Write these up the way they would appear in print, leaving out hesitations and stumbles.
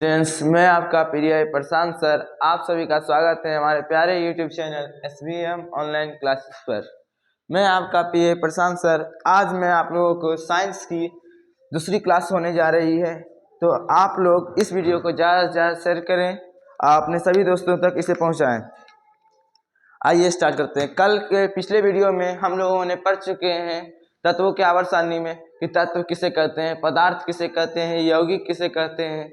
Friends, मैं आपका प्रिय प्रशांत सर आप सभी का स्वागत है हमारे प्यारे YouTube channel SBM online classes पर। मैं आपका प्रिय प्रशांत सर। आज मैं आप लोगों को साइंस की दूसरी क्लास होने जा रही है, तो आप लोग इस वीडियो को ज़्यादा से ज़्यादा शेयर करें, अपने सभी दोस्तों तक इसे पहुंचाएं। आइए स्टार्ट करते हैं। कल के पिछले वीडियो में हम लोगों ने पढ़ चुके हैं तत्वों के आवर्त सारणी में कि तत्व किसे कहते हैं, पदार्थ किसे कहते हैं, यौगिक किसे कहते हैं,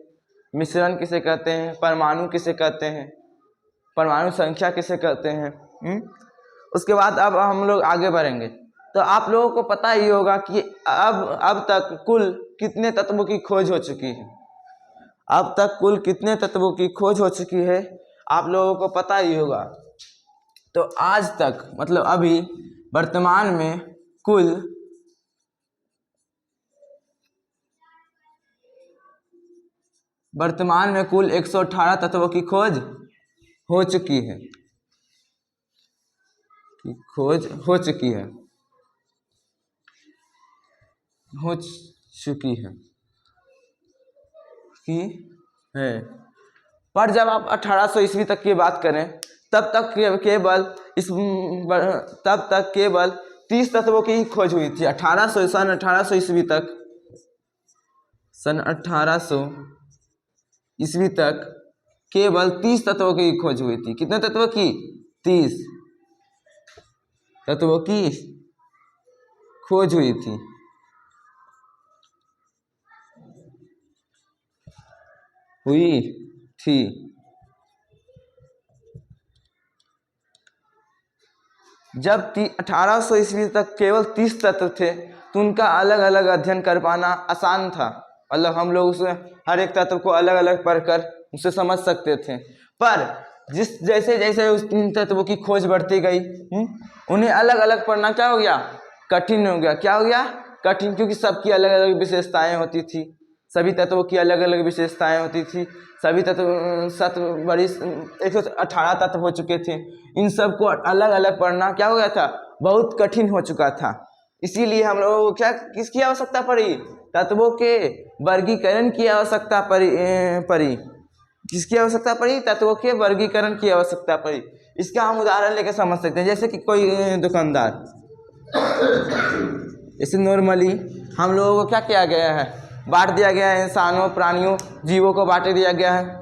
मिश्रण किसे कहते हैं, परमाणु किसे कहते हैं, परमाणु संख्या किसे कहते हैं। उसके बाद अब हम लोग आगे बढ़ेंगे। तो आप लोगों को पता ही होगा कि अब तक कुल कितने तत्वों की खोज हो चुकी है। अब तक कुल कितने तत्वों की खोज हो चुकी है आप लोगों को पता ही होगा। तो आज तक मतलब अभी वर्तमान में कुल 118 तत्वों की खोज हो चुकी है, हो चुकी है पर जब आप 1800 ईस्वी तक की बात करें तब तक केवल 30 तत्वों की ही खोज हुई थी। सन 1800 ईस्वी तक, सन 1800 ईस्वी तक केवल 30 तत्वों की खोज हुई थी। कितने तत्वों की? 30 तत्वों की खोज हुई थी। जब 1800 ईस्वी तक केवल 30 तत्व थे तो उनका अलग अलग अध्ययन कर पाना आसान था। मतलब हम लोग उसमें हर एक तत्व को अलग अलग पढ़कर उसे समझ सकते थे। पर जैसे जैसे उस तत्वों की खोज बढ़ती गई, उन्हें अलग अलग पढ़ना क्या हो गया? कठिन हो गया। क्या हो गया? कठिन, क्योंकि सबकी अलग अलग विशेषताएं होती थी। सभी तत्वों की अलग अलग विशेषताएं होती थी। सभी तत्व 118 तत्व हो चुके थे। इन सब को अलग अलग पढ़ना क्या हो गया था? बहुत कठिन हो चुका था। इसीलिए हम लोगों को किसकी आवश्यकता पड़ी? तत्वों के वर्गीकरण की आवश्यकता पड़ी। किसकी आवश्यकता पड़ी? तत्वों के वर्गीकरण की आवश्यकता पड़ी। इसका हम उदाहरण लेकर समझ सकते हैं। जैसे कि कोई दुकानदार, जैसे नॉर्मली हम लोगों को क्या किया गया है? बांट दिया गया है, इंसानों, प्राणियों, जीवों को बांट दिया गया है।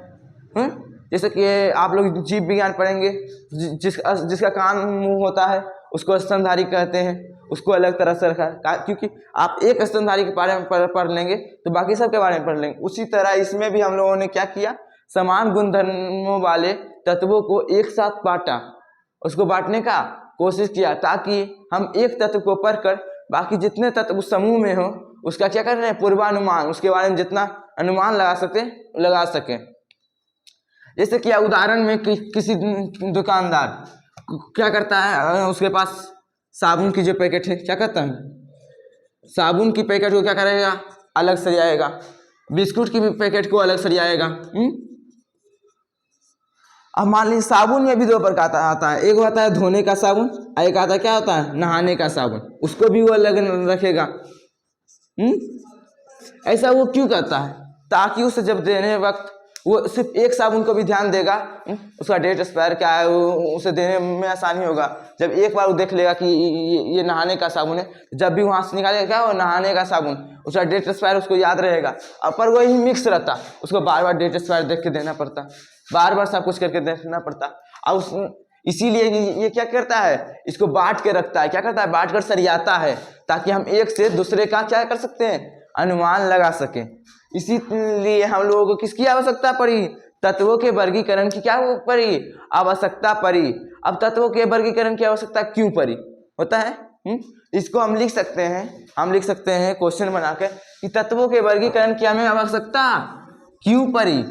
जैसे कि आप लोग जीव विज्ञान पढ़ेंगे, जिसका कान मुंह होता है उसको स्तनधारी कहते हैं। उसको अलग तरह से रखा, क्योंकि आप एक स्तनधारी के बारे में पढ़ लेंगे तो बाकी सब के बारे में पढ़ लेंगे। उसी तरह इसमें भी हम लोगों ने क्या किया? समान गुणधर्मों वाले तत्वों को एक साथ बांटा, उसको बांटने का कोशिश किया ताकि हम एक तत्व को पढ़कर बाकी जितने तत्व उस समूह में हो उसका क्या कर रहे हैं? पूर्वानुमान, उसके बारे में जितना अनुमान लगा सके। जैसे कि उदाहरण में किसी दुकानदार क्या करता है, उसके पास साबुन की जो पैकेट है, क्या करता है? साबुन की पैकेट को क्या करेगा? अलग सरियाएगा। बिस्कुट की भी पैकेट को अलग सरियाएगा। अब मान लीजिए साबुन में भी दो प्रकार का आता है। एक होता है धोने का साबुन, एक आता है क्या होता है? नहाने का साबुन। उसको भी वो अलग रखेगा। ऐसा वो क्यों करता है? ताकि उसे जब देने वक्त वो सिर्फ एक साबुन को भी ध्यान देगा, उसका डेट एक्सपायर क्या है, उसे देने में आसानी होगा। जब एक बार वो देख लेगा कि ये नहाने का साबुन है, जब भी वहां से निकालेगा क्या वो नहाने का साबुन, उसका डेट एक्सपायर उसको याद रहेगा। पर वही मिक्स रहता, उसको बार बार डेट एक्सपायर देख के देना पड़ता, बार बार सब कुछ करके देखना पड़ता। और इसीलिए ये क्या करता है? इसको बांट के रखता है। क्या करता है? बांट कर सरियाता है, ताकि हम एक से दूसरे का क्या कर सकते हैं? अनुमान लगा सके। इसीलिए हम लोगों को किसकी आवश्यकता पड़ी? तत्वों के वर्गीकरण की क्या पड़ी? आवश्यकता पड़ी। अब तत्वों के वर्गीकरण की आवश्यकता क्यों पड़ी होता है? इसको हम लिख सकते हैं क्वेश्चन बनाकर कि तत्वों के वर्गीकरण की हमें आवश्यकता क्यों पड़ी।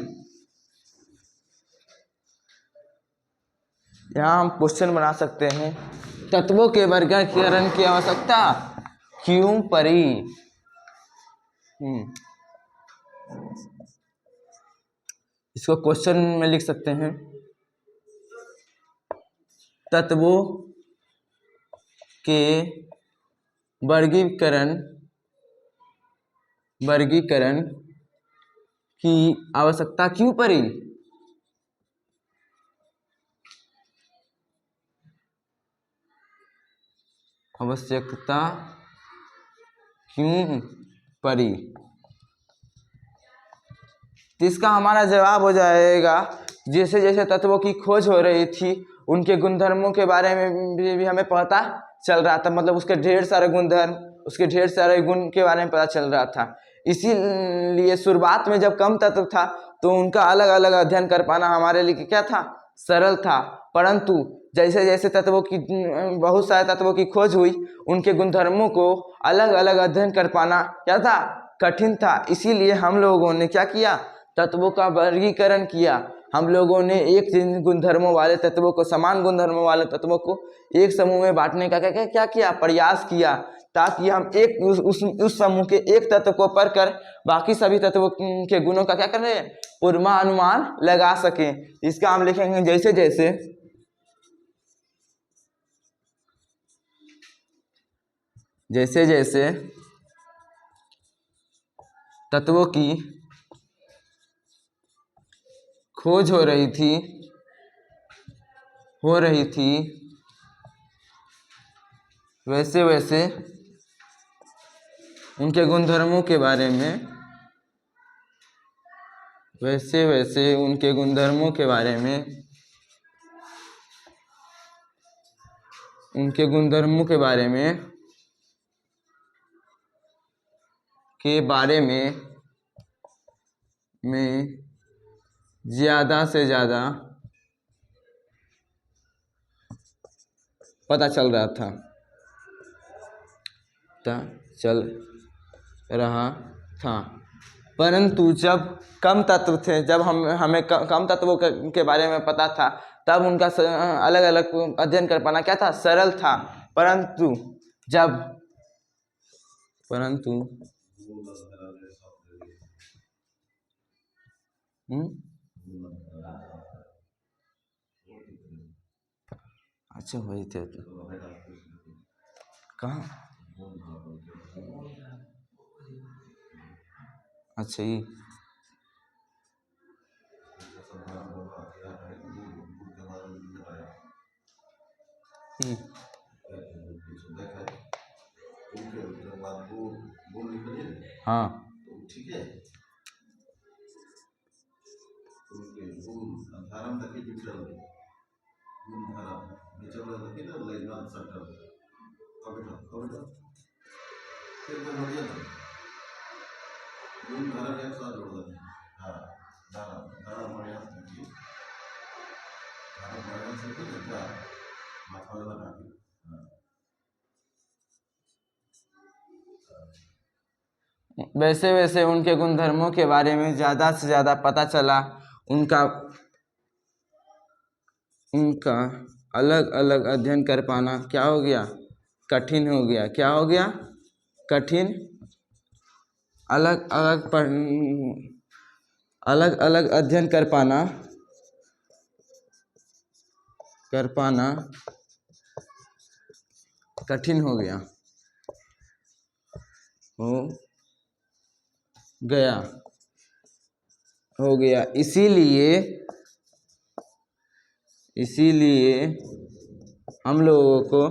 यहाँ हम क्वेश्चन बना सकते हैं, तत्वों के वर्गीकरण की आवश्यकता क्यों पड़ी। इसको क्वेश्चन में लिख सकते हैं, तत्वों के वर्गीकरण की आवश्यकता क्यों पड़ी? आवश्यकता क्यों पड़ी? तो इसका हमारा जवाब हो जाएगा, जैसे जैसे तत्वों की खोज हो रही थी उनके गुणधर्मों के बारे में भी हमें पता चल रहा था, मतलब उसके ढेर सारे गुणधर्म, उसके ढेर सारे गुण के बारे में पता चल रहा था। इसीलिए शुरुआत में जब कम तत्व था तो उनका अलग अलग अध्ययन कर पाना हमारे लिए क्या था? सरल था। परंतु जैसे जैसे तत्वों की बहुत सारे तत्वों की खोज हुई, उनके गुणधर्मों को अलग अलग अध्ययन कर पाना क्या था? कठिन था। इसीलिए हम लोगों ने क्या किया? तत्वों का वर्गीकरण किया। हम लोगों ने एक गुणधर्मों वाले तत्वों को, समान गुणधर्मों वाले तत्वों को एक समूह में बांटने का क्या किया? प्रयास किया, ताकि हम एक उस समूह के एक तत्व को पढ़कर बाकी सभी तत्वों के गुणों का क्या करें? पूर्वानुमान लगा सकें। इसका हम लिखेंगे जैसे जैसे जैसे जैसे तत्वों की खोज हो रही थी वैसे वैसे उनके गुणधर्मों के बारे में उनके गुणधर्मों के बारे में ज़्यादा से ज़्यादा पता चल रहा था। परंतु जब कम तत्व थे, जब हमें कम तत्वों के बारे में पता था, तब उनका अलग अलग अध्ययन कर पाना क्या था? सरल था। परंतु अच्छा वही थे कहाँ? अच्छा ये हाँ ठीक है। वैसे वैसे उनके गुणधर्मों के बारे में ज़्यादा से ज़्यादा पता चला। उनका अलग अलग अध्ययन कर पाना क्या हो गया? कठिन हो गया। क्या हो गया? कठिन। अलग अलग अध्ययन कर पाना कठिन हो गया। इसीलिए हम लोगों को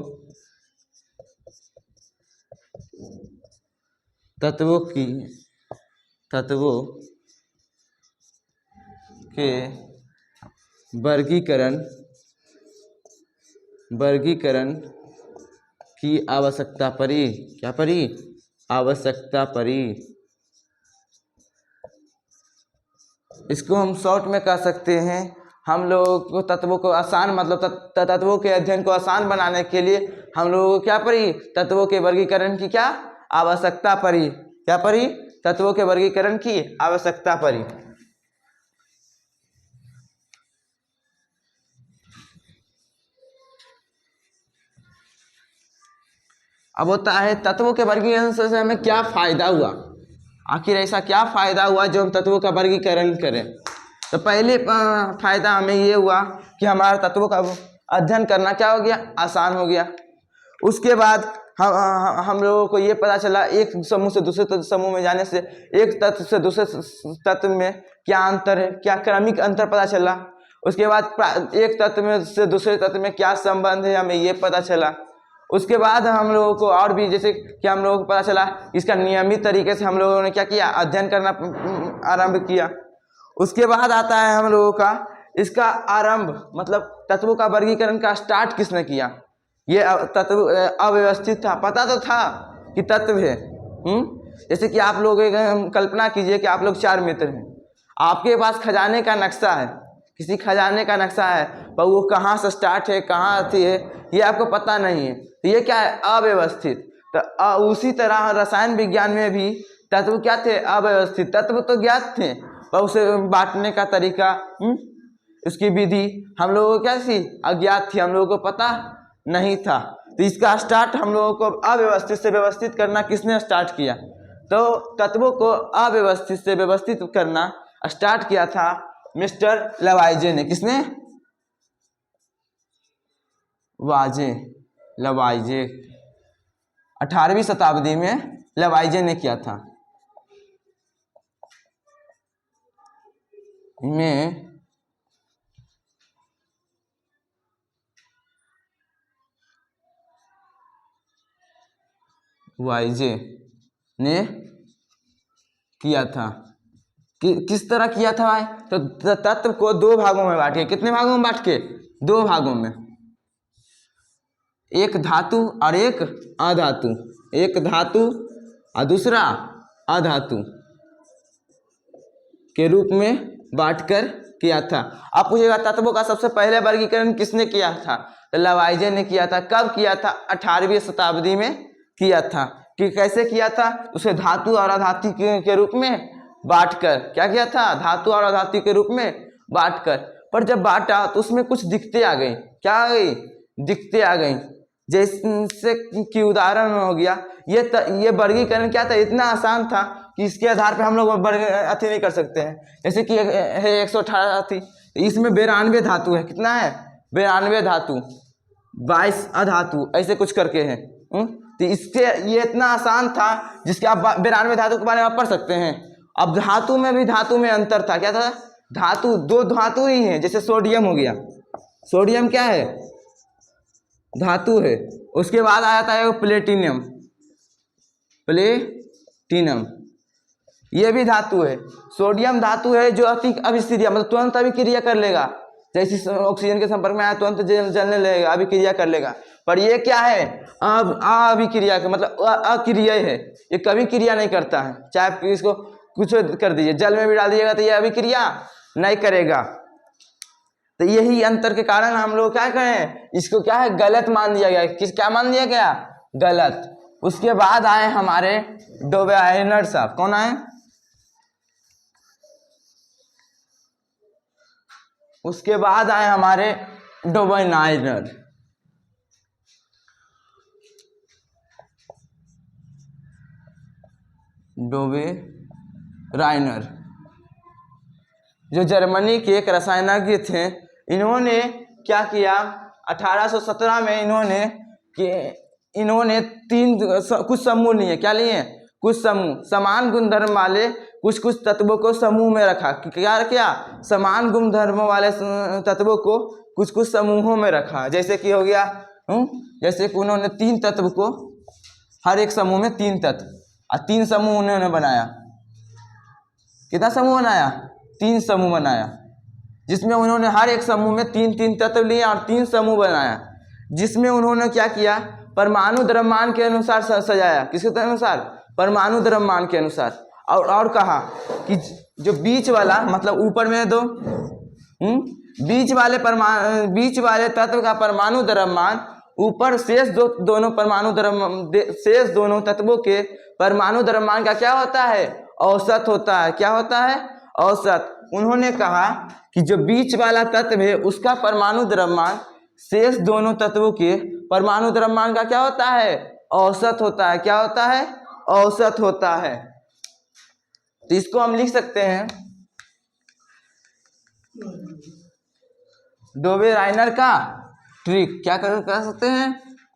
तत्वों के वर्गीकरण की आवश्यकता पड़ी। क्या पड़ी? आवश्यकता पड़ी। इसको हम शॉर्ट में कह सकते हैं, हम लोगों को तत्वों को आसान, मतलब तत्वों के अध्ययन को आसान बनाने के लिए हम लोगों को क्या पड़ी? तत्वों के वर्गीकरण की क्या आवश्यकता पड़ी? क्या पड़ी? तत्वों के वर्गीकरण की आवश्यकता पड़ी। अब होता है तत्वों के वर्गीकरण से हमें क्या फायदा हुआ? आखिर ऐसा क्या फायदा हुआ जो हम तत्वों का वर्गीकरण करें? तो पहले फायदा हमें ये हुआ कि हमारा तत्वों का अध्ययन करना क्या हो गया? आसान हो गया। उसके बाद हम लोगों को ये पता चला एक समूह से दूसरे समूह में जाने से एक तत्व से दूसरे तत्व में क्या अंतर है, क्या क्रमिक अंतर पता चला। उसके बाद एक तत्व में से दूसरे तत्व में क्या संबंध है हमें ये पता चला। उसके बाद हम लोगों को और भी जैसे कि हम लोगों को पता चला इसका नियमित तरीके से हम लोगों ने क्या किया, अध्ययन करना आरंभ किया। उसके बाद आता है हम लोगों का इसका आरंभ, मतलब तत्वों का वर्गीकरण का स्टार्ट किसने किया। ये तत्व अव्यवस्थित था, पता तो था कि तत्व है। जैसे कि आप लोग कल्पना कीजिए कि आप लोग 4 मित्र हैं, आपके पास खजाने का नक्शा है, किसी खजाने का नक्शा है, पर वो कहाँ से स्टार्ट है कहाँ आती है ये आपको पता नहीं है, तो ये क्या है, अव्यवस्थित। तो उसी तरह रसायन विज्ञान में भी तत्व क्या थे, अव्यवस्थित। तत्व तो ज्ञात थे पर उसे बांटने का तरीका, उसकी विधि हम लोगों को क्या थी, अज्ञात थी, हम लोगों को पता नहीं था। तो इसका स्टार्ट हम लोगों को अव्यवस्थित से व्यवस्थित करना किसने स्टार्ट किया, तो तत्वों को अव्यवस्थित से व्यवस्थित करना स्टार्ट किया था मिस्टर लवाइजे ने। किसने, लवाइजे 18वीं शताब्दी में लवाइजे ने किया था। में वाइजे ने किया था। किस तरह किया था भाई, तो तत्व को 2 भागों में बांट के, कितने भागों में बांट के, 2 भागों में, एक धातु और एक अधातु, एक धातु और दूसरा अधातु के रूप में बांटकर किया था। आप पूछेगा तत्वों का सबसे पहले वर्गीकरण किसने किया था, तो लवाइजे ने किया था। कब किया था, 18वीं शताब्दी में किया था। कि कैसे किया था, उसे धातु और अधातु के रूप में बांटकर, क्या किया था, धातु और अधातु के रूप में बांटकर। पर जब बांटा तो उसमें कुछ दिक्कतें आ गई, क्या आ गई, दिक्कतें आ गई। जैसे कि उदाहरण हो गया, ये वर्गीकरण क्या था, इतना आसान था कि इसके आधार पर हम लोग अति नहीं कर सकते हैं। जैसे कि है 118 थी, इसमें 92 धातु है, कितना है, 92 धातु, 22 अधातु, ऐसे कुछ करके है। तो इससे ये इतना आसान था जिसके आप 92 धातु के बारे में आप पढ़ सकते हैं। अब धातु में भी धातु में अंतर था, क्या था, धातु 2 धातु ही है। जैसे सोडियम हो गया, सोडियम क्या है, धातु है। उसके बाद आ जाता है प्लेटिनियम, प्लेटिनम, ये भी धातु है। सोडियम धातु है जो अति अभिक्रिया, मतलब तुरंत अभिक्रिया कर लेगा, जैसे ऑक्सीजन के संपर्क में आया तुरंत जलने लगेगा, अभिक्रिया कर लेगा। पर ये क्या है, अभिक्रिया का मतलब अक्रिय है, ये कभी क्रिया नहीं करता है। चाहे आप इसको कुछ कर दीजिए, जल में भी डाल दीजिएगा तो ये अभिक्रिया नहीं करेगा। तो यही अंतर के कारण हम लोग क्या करें, इसको क्या है, गलत मान दिया गया। क्या मान दिया गया, गलत। उसके बाद आए हमारे डोबेराइनर साहब, कौन आए, उसके बाद आए हमारे डोबेराइनर। डोबेराइनर जो जर्मनी के एक रसायनज्ञ थे, इन्होंने क्या किया, 1817 में इन्होंने 3 कुछ समूह लिए, क्या लिए, कुछ समूह, समान गुणधर्म वाले कुछ तत्वों को समूह में रखा। क्या किया, समान गुणधर्म वाले तत्वों को कुछ समूहों में रखा। जैसे कि हो गया, जैसे कि उन्होंने 3 तत्व को, हर एक समूह में 3 तत्व, और 3 समूह उन्होंने बनाया। कितना समूह बनाया, 3 समूह बनाया, जिसमें उन्होंने हर एक समूह में 3 तत्व लिए और 3 समूह बनाया। जिसमें उन्होंने क्या किया, परमाणु द्रव्यमान के अनुसार सजाया। किसके अनुसार, परमाणु द्रव्यमान के अनुसार। और कहा कि जो बीच वाला, मतलब ऊपर में 2 बीच वाले तत्व का परमाणु द्रव्यमान ऊपर शेष दोनों तत्वों के परमाणु द्रव्यमान का क्या होता है, औसत होता है। क्या होता है, औसत। उन्होंने कहा कि जो बीच वाला तत्व है उसका परमाणु द्रव्यमान शेष दोनों तत्वों के परमाणु द्रव्यमान का क्या होता है, औसत होता है। क्या होता है, औसत होता है। तो इसको हम लिख सकते हैं डोबेराइनर का ट्रिक। क्या कर सकते हैं,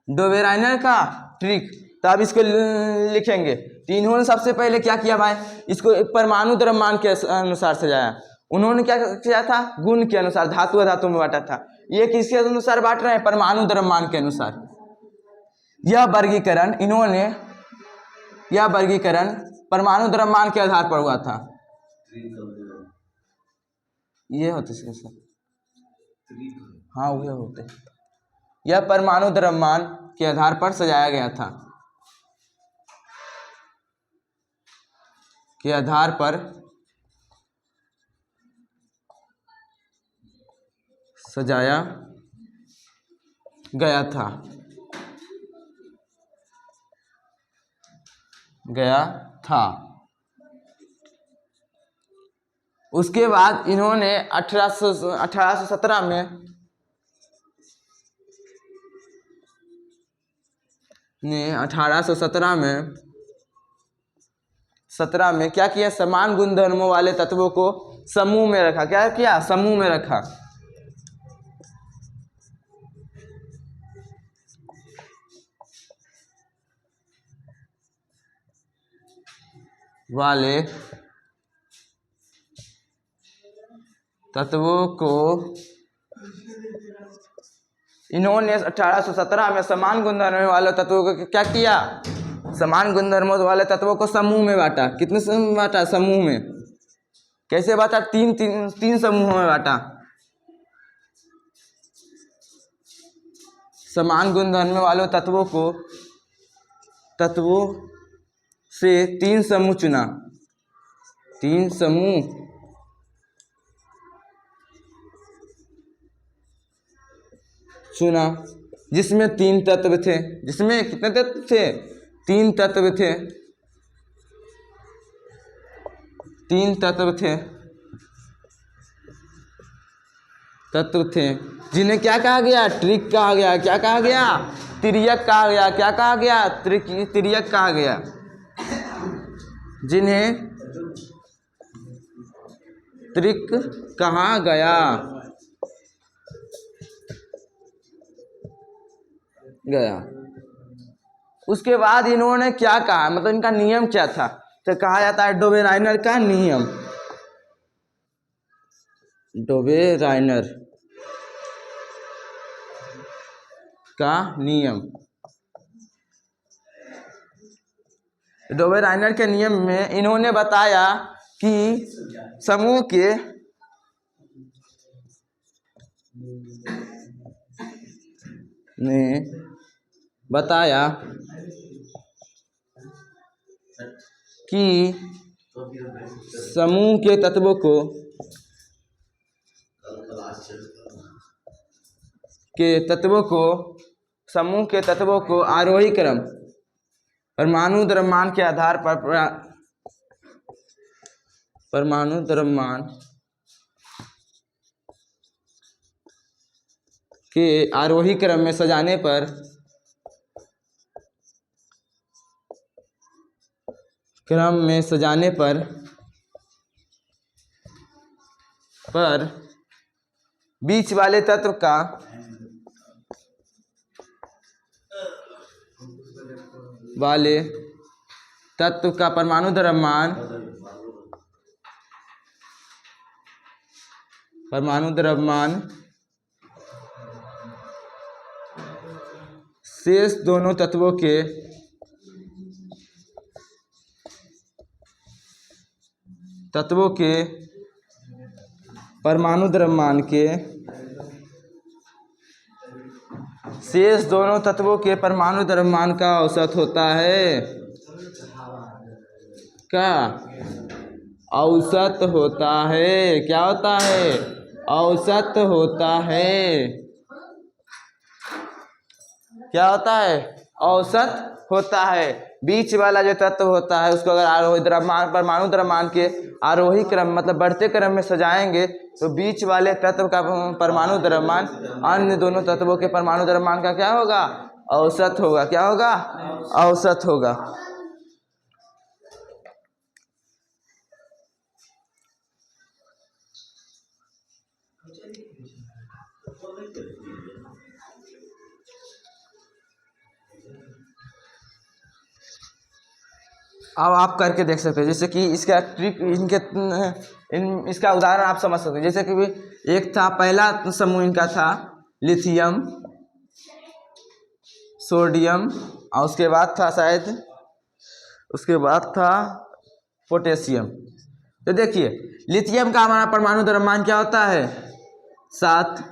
डोबेराइनर का ट्रिक, तो अब इसको लिखेंगे। तो इन्होंने सबसे पहले क्या किया भाई, इसको परमाणु द्रव्यमान के अनुसार सजाया। उन्होंने क्या किया था, गुण के अनुसार, धातु अधातु में बांटा था। ये किसके अनुसार बांट रहे हैं, परमाणु द्रव्यमान के अनुसार। यह वर्गीकरण परमाणु द्रव्यमान के आधार पर हुआ था। ये होते सर, हाँ वही होते। यह परमाणु द्रव्यमान के आधार पर सजाया गया था, के आधार पर सजाया गया था। उसके बाद इन्होंने 1817 में क्या किया, समान गुणधर्मों वाले तत्वों को समूह में रखा। क्या किया, समूह में रखा। वाले तत्वों को इन्होंने 1817 में समान गुणधर्मों वाले तत्वों को क्या किया, समान गुणधर्मों वाले तत्वों को समूह में बांटा। कितने समूह में बांटा, समूह में। कैसे बांटा, तीन समूहों में बांटा। समान गुणधर्म वाले तत्वों से 3 समूह चुना, 3 समूह चुना, जिसमें 3 तत्व थे। जिसमें कितने तत्व थे, 3 तत्व थे। 3 तत्व थे जिन्हें क्या कहा गया, ट्रिक कहा गया। क्या कहा गया, तिर्यक कहा गया। क्या कहा गया, तिर्यक कहा गया। जिन्हें त्रिक कहा गया। उसके बाद इन्होंने क्या कहा, मतलब इनका नियम क्या था, तो कहा जाता है डोबेराइनर का नियम। डोबेराइनर का नियम। डोबेराइनर के नियम में इन्होंने बताया कि समूह के बताया कि समूह के तत्वों को आरोही क्रम परमाणु द्रव्यमान के आधार पर परमाणु द्रव्यमान के आरोही क्रम में सजाने पर बीच वाले तत्व का परमाणु द्रव्यमान शेष दोनों तत्वों के परमाणु द्रव्यमान के शेष दोनों तत्वों के परमाणु द्रव्यमान का औसत होता है। क्या औसत होता है, क्या होता है, औसत होता है। क्या होता है, औसत होता है। बीच वाला जो तत्व होता है उसको अगर आरोही द्रव्यमान परमाणु द्रव्यमान के आरोही क्रम मतलब बढ़ते क्रम में सजाएंगे तो बीच वाले तत्व का परमाणु द्रव्यमान अन्य दोनों तत्वों के परमाणु द्रव्यमान का क्या होगा, औसत होगा। क्या होगा, औसत होगा। अब आप करके देख सकते हो, जैसे कि इसका ट्रिक इसका उदाहरण आप समझ सकते हो। जैसे कि एक था, पहला समूह इनका था लिथियम, सोडियम, और उसके बाद था शायद, उसके बाद था पोटेशियम। तो देखिए लिथियम का हमारा परमाणु द्रव्यमान क्या होता है 7,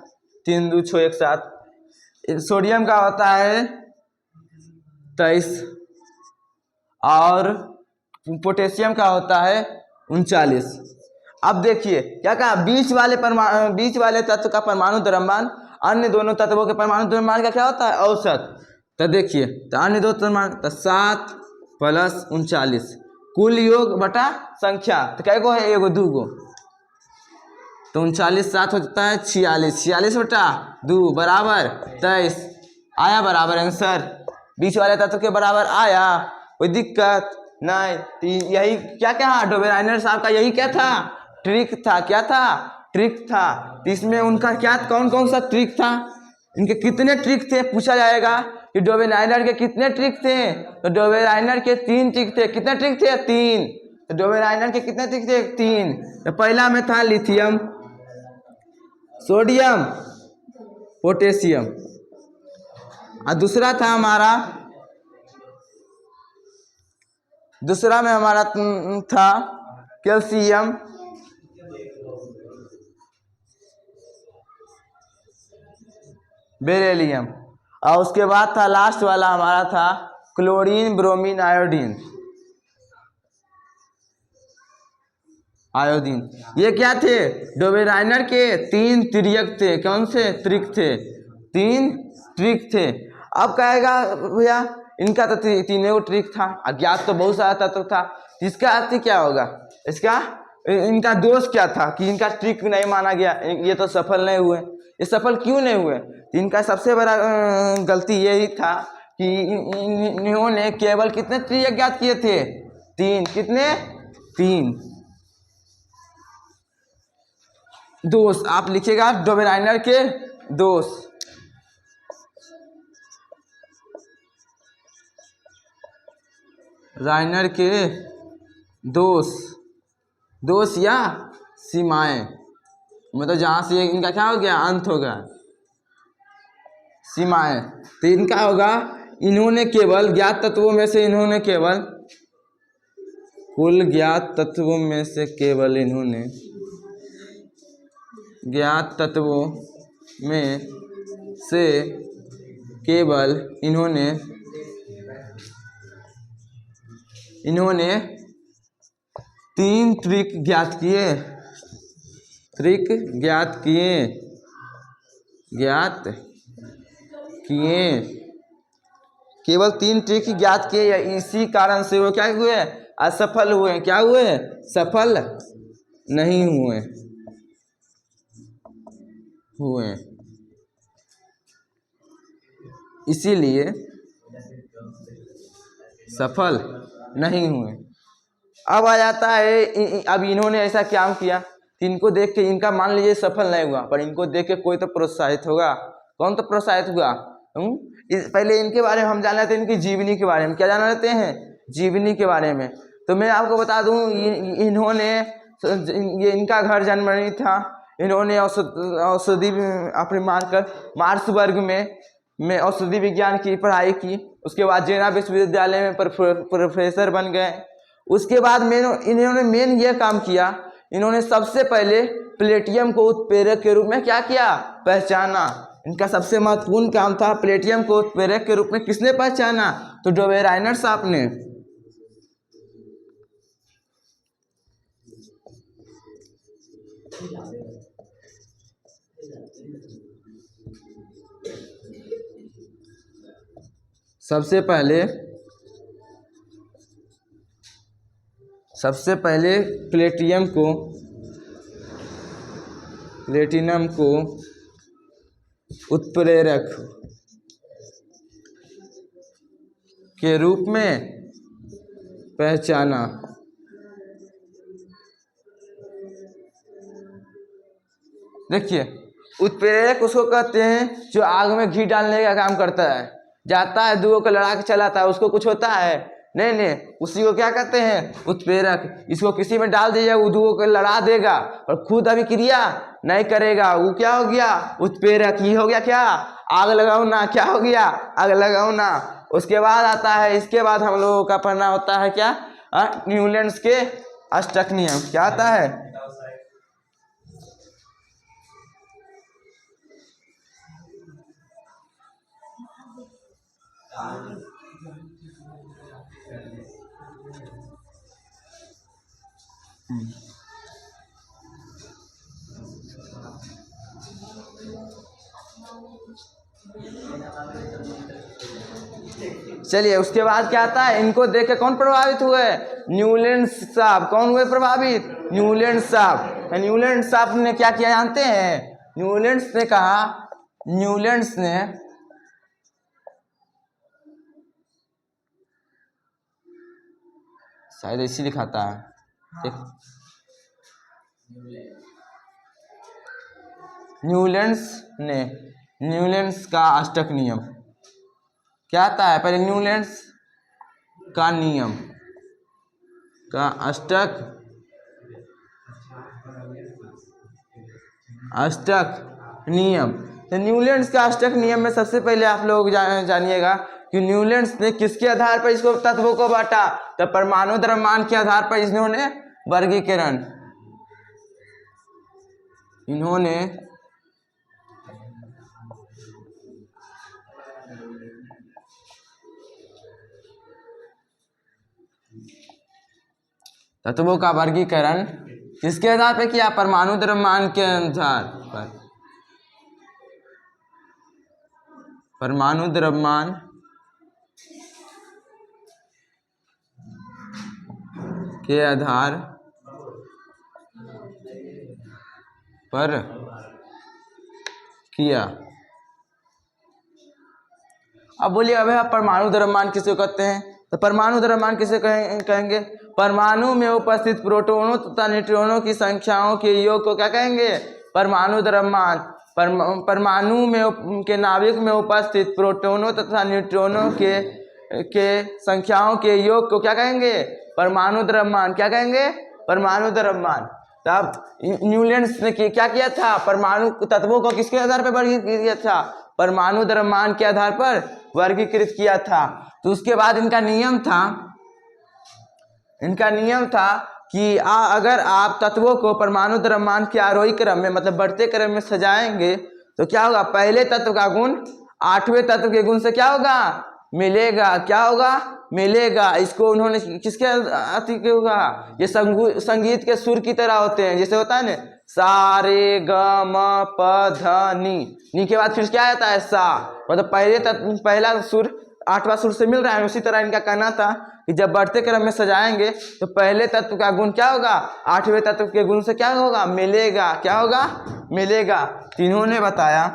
3 2 6 1 7। सोडियम का होता है 23 और पोटेशियम का होता है 39। अब देखिए क्या कहा, बीच वाले तत्व का परमाणु द्रव्यमान अन्य दोनों तत्वों के परमाणु द्रव्यमान का क्या होता है औसत। तो देखिए तो अन्य दो द्रव्यमान तो 7 + 39 कुल योग बटा संख्या, तो क्या गो है, एगो दूगो, तो 39 7 हो जाता है 46, 46 बटा 2 बराबर 23 आया, बराबर आंसर बीच वाले तत्व के बराबर आया, कोई दिक्कत नहीं। तो यही क्या क्या डोबेराइनर साहब का यही क्या था, ट्रिक था, क्या था, ट्रिक था। तो इसमें उनका क्या, कौन कौन सा ट्रिक था, इनके कितने ट्रिक थे, पूछा जाएगा कि डोबेराइनर के कितने ट्रिक थे। तो डोबेराइनर के 3 ट्रिक थे। कितने ट्रिक थे, 3। तो डोबेराइनर के कितने ट्रिक थे, 3। तो पहला में था लिथियम, सोडियम, पोटेशियम, और दूसरा में हमारा था कैल्शियम, बेरिलियम, और उसके बाद था लास्ट वाला हमारा था क्लोरीन, ब्रोमीन, आयोडीन। ये क्या थे, डोबेराइनर के 3 त्रियक थे। कौन से त्रिक थे, 3 ट्रिक थे। अब कहेगा भैया इनका तो तीनों ट्रिक था, अज्ञात तो बहुत सारा तत्व था, इसका अर्थ क्या होगा, इसका इनका दोष क्या था कि इनका ट्रिक नहीं माना गया, ये तो सफल नहीं हुए। ये सफल क्यों नहीं हुए, इनका सबसे बड़ा गलती यही था कि इन्होंने केवल कितने त्रियक ज्ञात किए थे, 3। कितने, 3। दोष आप लिखिएगा, डोबेराइनर के दोष, राइनर के दोष या सीमाएं, मतलब जहां से इनका क्या हो गया, अंत हो गया, सीमाएं। तो इनका होगा, इन्होंने केवल ज्ञात तत्वों में से कुल ज्ञात तत्वों में से केवल इन्होंने ज्ञात तत्वों में से केवल इन्होंने 3 ट्रिक ज्ञात किए, केवल 3 ट्रिक ज्ञात किए, या इसी कारण से वो क्या हुए, असफल हुए। क्या हुए, सफल नहीं हुए। इसीलिए सफल नहीं हुए। अब आ जाता है, अब इन्होंने ऐसा क्या किया, इनको देख के इनका मान लीजिए सफल नहीं हुआ, पर इनको देख के कोई तो प्रोत्साहित होगा। कौन तो प्रोत्साहित हुआ, पहले इनके बारे में हम जान लेते हैं, इनकी जीवनी के बारे में। क्या जान लेते हैं, जीवनी के बारे में। तो मैं आपको बता दूं, इन्होंने, ये इनका घर जर्मनी था, इन्होंने औषधि अपने मार्स वर्ग में औषधि विज्ञान की पढ़ाई की। उसके बाद जेना विश्वविद्यालय में प्रोफेसर बन गए। उसके बाद इन्होंने मेन ये काम किया, इन्होंने सबसे पहले प्लेटियम को उत्प्रेरक के रूप में क्या किया, पहचाना। इनका सबसे महत्वपूर्ण काम था, प्लेटियम को उत्प्रेरक के रूप में किसने पहचाना, तो डोबेराइनर साहब ने। सबसे पहले प्लेटिनम को उत्प्रेरक के रूप में पहचाना। देखिए उत्प्रेरक उसको कहते हैं जो आग में घी डालने का काम करता है, जाता है, 2 को लड़ा के चलाता है, उसको कुछ होता है नहीं नहीं, उसी को क्या कहते हैं, उत्प्रेरक। इसको किसी में डाल दीजिएगा, वो दो को लड़ा देगा और खुद अभिक्रिया नहीं करेगा, वो क्या हो गया, उत्प्रेरक। ये हो गया क्या, आग लगाओ ना, क्या हो गया, आग लगाओ ना। उसके बाद आता है, इसके बाद हम लोगों का पढ़ना होता है क्या, न्यूलैंड्स के अष्टक नियम। क्या आता है, चलिए उसके बाद क्या आता है, इनको देख के कौन प्रभावित हुए, न्यूलैंड्स साहब। कौन हुए प्रभावित, न्यूलैंड्स साहब। न्यूलैंड्स साहब ने क्या किया जानते हैं, न्यूलैंड्स ने कहा, न्यूलैंड्स ने शायद इसी लिखाता है, देख, न्यूलैंड्स का अष्टक नियम क्या आता है, पहले न्यूलैंड्स का नियम का अष्टक नियम। तो न्यूलैंड्स का अष्टक नियम में सबसे पहले आप लोग जानिएगा कि न्यूलैंड्स ने किसके आधार पर इसको तत्वों को बांटा, तो परमाणु द्रव्यमान के आधार पर इन्होंने वर्गीकरण, इन्होंने तत्वों का वर्गीकरण किसके आधार पर किया, परमाणु द्रव्यमान के आधार पर, परमाणु द्रव्यमान के आधार पर किया। अब बोलिए, अब परमाणु द्रव्यमान किसे कहते हैं, तो परमाणु द्रव्यमान किसे कहेंगे, परमाणु में उपस्थित प्रोटॉनों तथा न्यूट्रॉनों की संख्याओं के योग को क्या कहेंगे, परमाणु द्रव्यमान। परमाणु में के नाभिक में उपस्थित प्रोटॉनों तथा न्यूट्रॉनों के संख्याओं के योग को क्या कहेंगे, परमाणु द्रव्यमान। क्या कहेंगे, परमाणु द्रव्यमान। तब न्यूलैंड्स ने क्या किया था, परमाणु तत्वों को किसके आधार पर वर्गीकृत किया था, परमाणु द्रव्यमान के आधार पर वर्गीकृत किया था। तो उसके बाद इनका नियम था कि अगर आप तत्वों को परमाणु द्रव्यमान के आरोही क्रम में, मतलब बढ़ते क्रम में सजाएंगे तो क्या होगा, पहले तत्व का गुण 8वें तत्व के गुण से क्या होगा, मिलेगा। क्या होगा, मिलेगा। इसको उन्होंने किसके अति के होगा, ये संगीत के सुर की तरह होते हैं, जैसे होता है ना, सा रे ग म प ध नी के बाद फिर क्या आता है, सा, मतलब पहले तत्व, पहला सुर 8वां सुर से मिल रहा है। उसी तरह इनका कहना था कि जब बढ़ते क्रम में सजाएंगे तो पहले तत्व का गुण क्या होगा, 8वें तत्व के गुण से क्या होगा, मिलेगा। क्या होगा, मिलेगा। तीनों ने बताया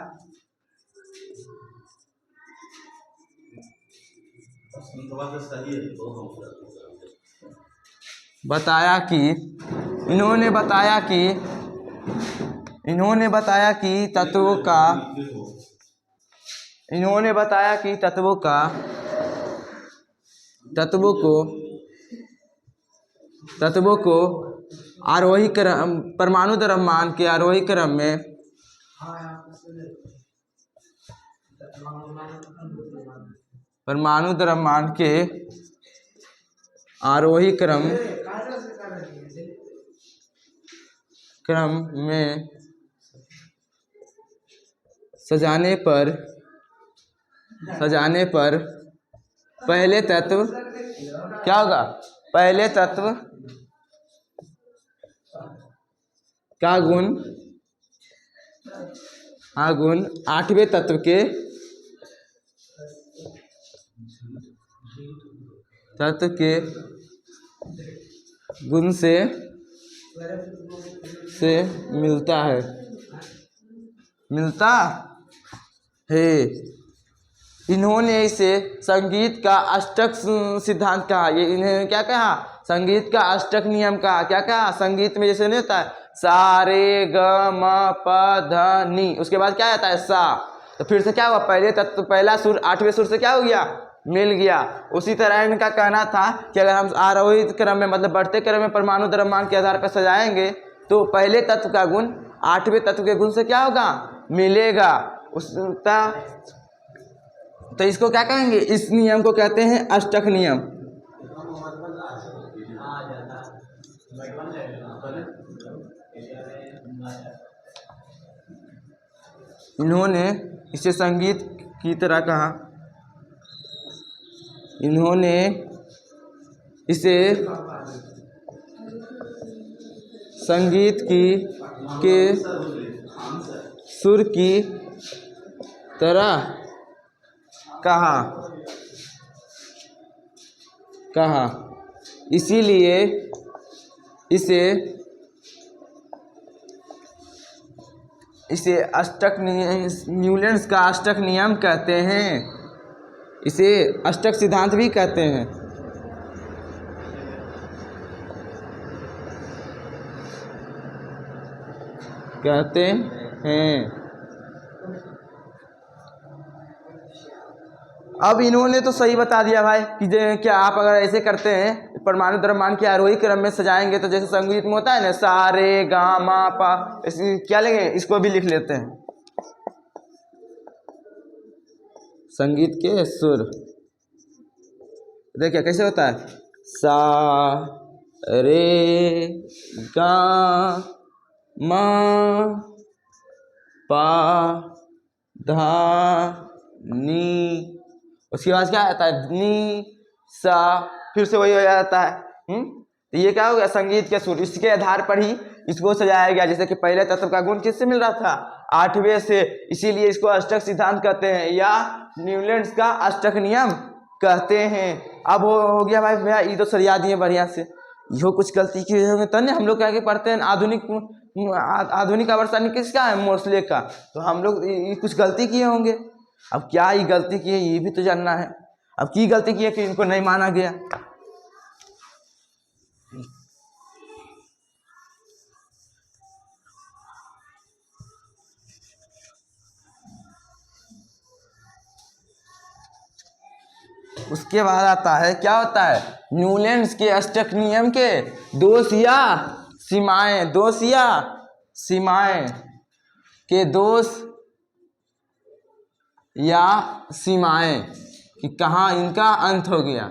कि तत्वों को आरोही क्रम, परमाणु द्रव्यमान के आरोही क्रम में सजाने पर पहले तत्व क्या होगा, पहले तत्व का गुण 8वें तत्व के गुण से मिलता है। इन्होंने इसे संगीत का अष्टक सिद्धांत कहा। ये इन्होंने क्या कहा, संगीत का अष्टक नियम कहा। क्या कहा, संगीत में जैसे नहीं होता है सा रे ग म प ध नी, उसके बाद क्या आता है सा, तो फिर से क्या हुआ, पहले तत्व, पहला सुर 8वें सुर से क्या हो गया, मिल गया। उसी तरह इनका कहना था कि अगर हम आरोही क्रम में मतलब बढ़ते क्रम में परमाणु द्रव्यमान के आधार पर सजाएंगे तो पहले तत्व का गुण 8वें तत्व के गुण से क्या होगा, मिलेगा। उसका तो इसको क्या कहेंगे, इस नियम को कहते हैं अष्टक नियम। इन्होंने इसे संगीत की तरह कहा, इन्होंने इसे संगीत के सुर की तरह कहा इसीलिए इसे अष्टक न्यूलैंड्स का अष्टक नियम कहते हैं। इसे अष्टक सिद्धांत भी कहते हैं। अब इन्होंने तो सही बता दिया भाई कि क्या आप अगर ऐसे करते हैं परमाणु द्रव्यमान के आरोही क्रम में सजाएंगे तो जैसे संगीत में होता है ना सा रे गा मा पा, क्या लेंगे, इसको भी लिख लेते हैं संगीत के सुर। देखिए कैसे होता है, सा रे गा मा पा धा नी, उसके बाद क्या आता है नी सा, फिर से वही हो जाता है। तो ये क्या हो गया, संगीत के सुर। इसके आधार पर ही इसको सजाया गया। जैसे कि पहले तत्व का गुण किससे मिल रहा था, 8वें से, इसीलिए इसको अष्टक सिद्धांत कहते हैं या न्यूलैंड्स का अष्टक नियम कहते हैं। अब हो गया भाई भैया, ये तो सरिया दिए बढ़िया से। यो कुछ गलती की होंगे तो हम लोग क्या पढ़ते हैं आधुनिक आवर्तन किसका है, मोर्सले का, तो हम लोग कुछ गलती किए होंगे। अब क्या ये गलती की है ये भी तो जानना है। अब की गलती की है कि इनको नहीं माना गया। उसके बाद आता है क्या होता है, न्यूलैंड्स के अष्टक नियम के दोष या सीमाएं के दोष या सीमाएं कि कहाँ इनका अंत हो गया,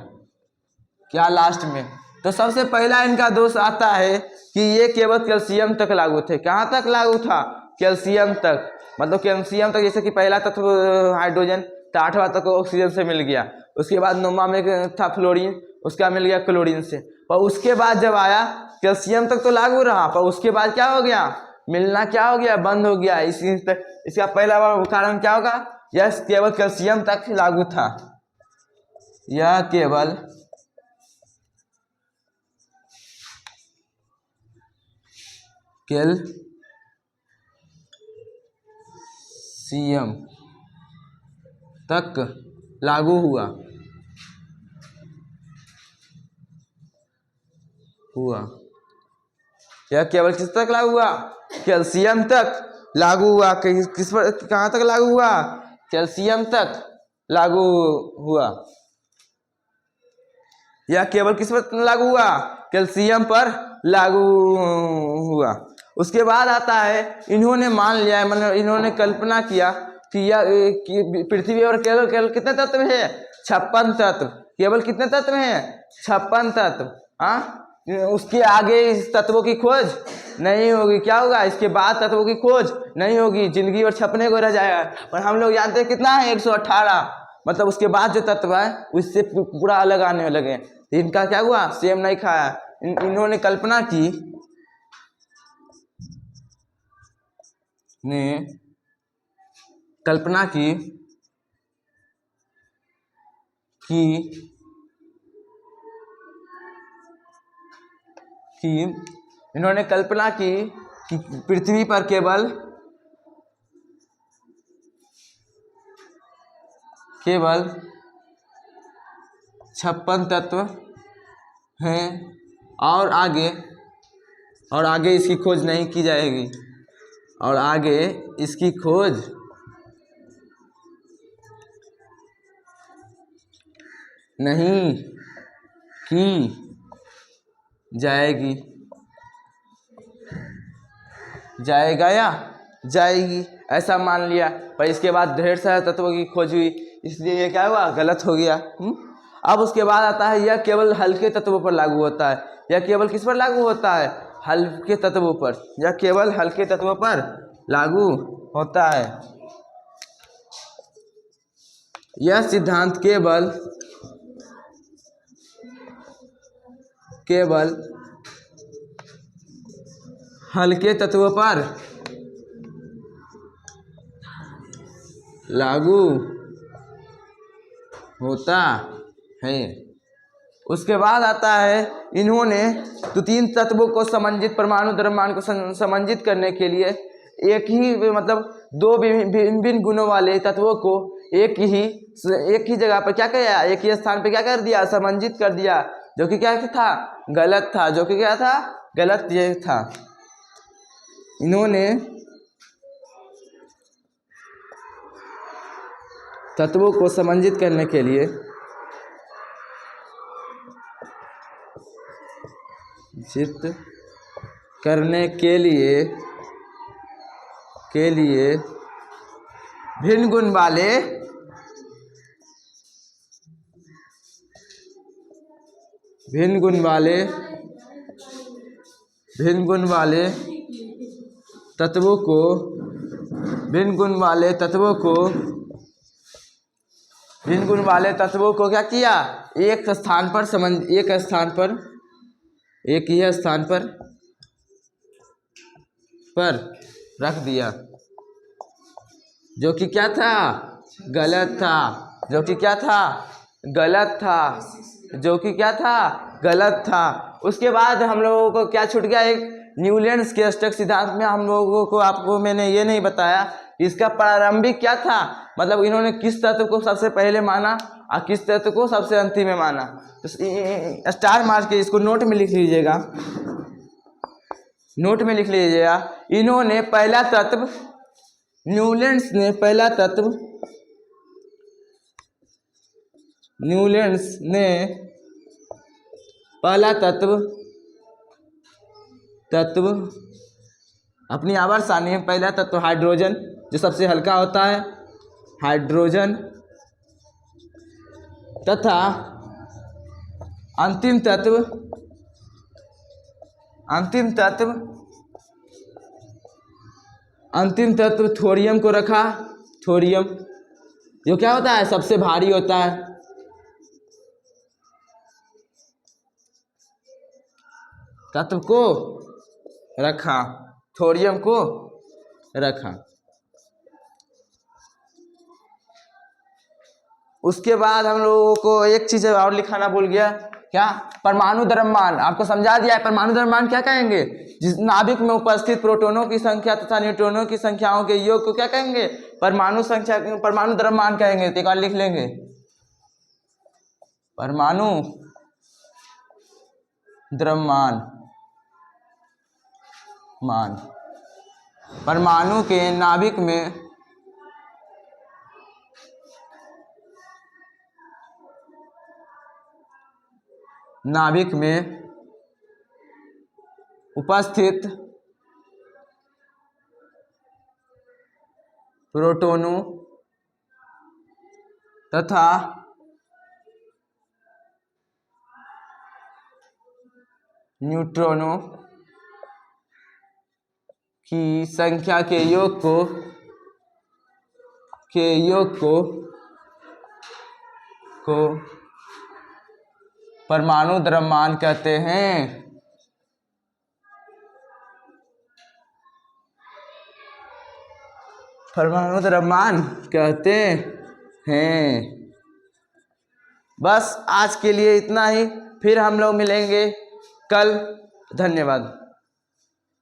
क्या लास्ट में। तो सबसे पहला इनका दोष आता है कि ये केवल कैल्शियम तक लागू थे। कहाँ तक लागू था, कैल्शियम तक, मतलब कैल्शियम तक। जैसे कि पहला तत्व हाइड्रोजन, तो 8वां तत्व ऑक्सीजन से मिल गया। उसके बाद 9वां में था फ्लोरीन, उसका मिल गया क्लोरीन से। और उसके बाद जब आया कैल्शियम तक तो लागू रहा, पर उसके बाद क्या हो गया, मिलना क्या हो गया, बंद हो गया। इसका पहला कारण क्या होगा, यह केवल कैल्शियम तक लागू था, यह केवल कैल्शियम तक लागू हुआ यह केवल किस तक लागू हुआ, कैल्शियम तक लागू हुआ। किस पर, कहाँ तक लागू हुआ, कैल्शियम तक लागू हुआ। यह केवल किस पर लागू हुआ, कैल्शियम पर लागू हुआ। उसके बाद आता है इन्होंने मान लिया, मतलब इन्होंने कल्पना किया कि यह पृथ्वी और केवल कितने तत्व है, 56 तत्व। केवल कितने तत्व हैं, 56 तत्व। उसके आगे इस तत्वों की खोज नहीं होगी। क्या होगा, इसके बाद तत्वों की खोज नहीं होगी, जिंदगी और छपने को रह जाएगा। और हम लोग जानते हैं कितना है, 118, मतलब उसके बाद जो तत्व है उससे पूरा अलग आने लगे। इनका क्या हुआ, सेम नहीं खाया। इन्होंने कल्पना की इन्होंने कल्पना की कि पृथ्वी पर केवल 56 तत्व हैं और आगे इसकी खोज नहीं की जाएगी, और आगे इसकी खोज नहीं की जाएगी, जाएगा या जाएगी, ऐसा मान लिया। पर इसके बाद ढेर सारे तत्वों की खोज हुई, इसलिए ये क्या हुआ, गलत हो गया। अब उसके बाद आता है यह केवल हल्के तत्वों पर लागू होता है। यह केवल किस पर लागू होता है, हल्के तत्वों पर। यह केवल हल्के तत्वों पर लागू होता है। यह सिद्धांत केवल हल्के तत्वों पर लागू होता है। उसके बाद आता है, इन्होंने तो तीन तत्वों को समंजित, परमाणु द्रव्यमान को समंजित करने के लिए एक ही मतलब दो भिन्न भिन्न गुणों वाले तत्वों को एक ही जगह पर क्या किया, एक ही स्थान पर क्या कर दिया, समंजित कर दिया, जो कि क्या था, गलत था। जो कि क्या था, गलत ये था। इन्होंने तत्वों को समंजित करने के लिए भिन्न गुण वाले तत्वों को क्या किया, एक ही स्थान पर रख दिया, जो कि क्या था, गलत था। जो कि क्या था, गलत था। उसके बाद हम लोगों को क्या छूट गया, एक न्यूलैंड्स के अष्टक सिद्धांत में हम लोगों को, आपको मैंने ये नहीं बताया इसका प्रारंभिक क्या था, मतलब इन्होंने किस तत्व को सबसे पहले माना और किस तत्व को सबसे अंतिम में माना। तो स्टार मार के इसको नोट में लिख लीजिएगा, इन्होंने पहला तत्व, न्यूलैंड्स ने पहला तत्व अपनी आवर्त सारणी में पहला तत्व हाइड्रोजन, जो सबसे हल्का होता है, हाइड्रोजन, तथा अंतिम तत्व थोरियम को रखा। थोरियम जो क्या होता है, सबसे भारी होता है। तत्व को रखा, थोरियम को रखा। उसके बाद हम लोगों को एक चीज और लिखाना भूल गया, क्या, परमाणु द्रव्यमान। आपको समझा दिया है परमाणु द्रव्यमान क्या कहेंगे, जिस नाभिक में उपस्थित प्रोटॉनों की संख्या तथा न्यूट्रॉनों की संख्याओं के योग को क्या कहेंगे, परमाणु द्रव्यमान कहेंगे। तो एक बार लिख लेंगे, परमाणु द्रव्यमान। परमाणु के नाभिक में उपस्थित प्रोटॉनों तथा न्यूट्रॉनों की संख्या के योग को परमाणु द्रव्यमान कहते हैं। परमाणु द्रव्यमान कहते हैं। बस आज के लिए इतना ही, फिर हम लोग मिलेंगे कल। धन्यवाद।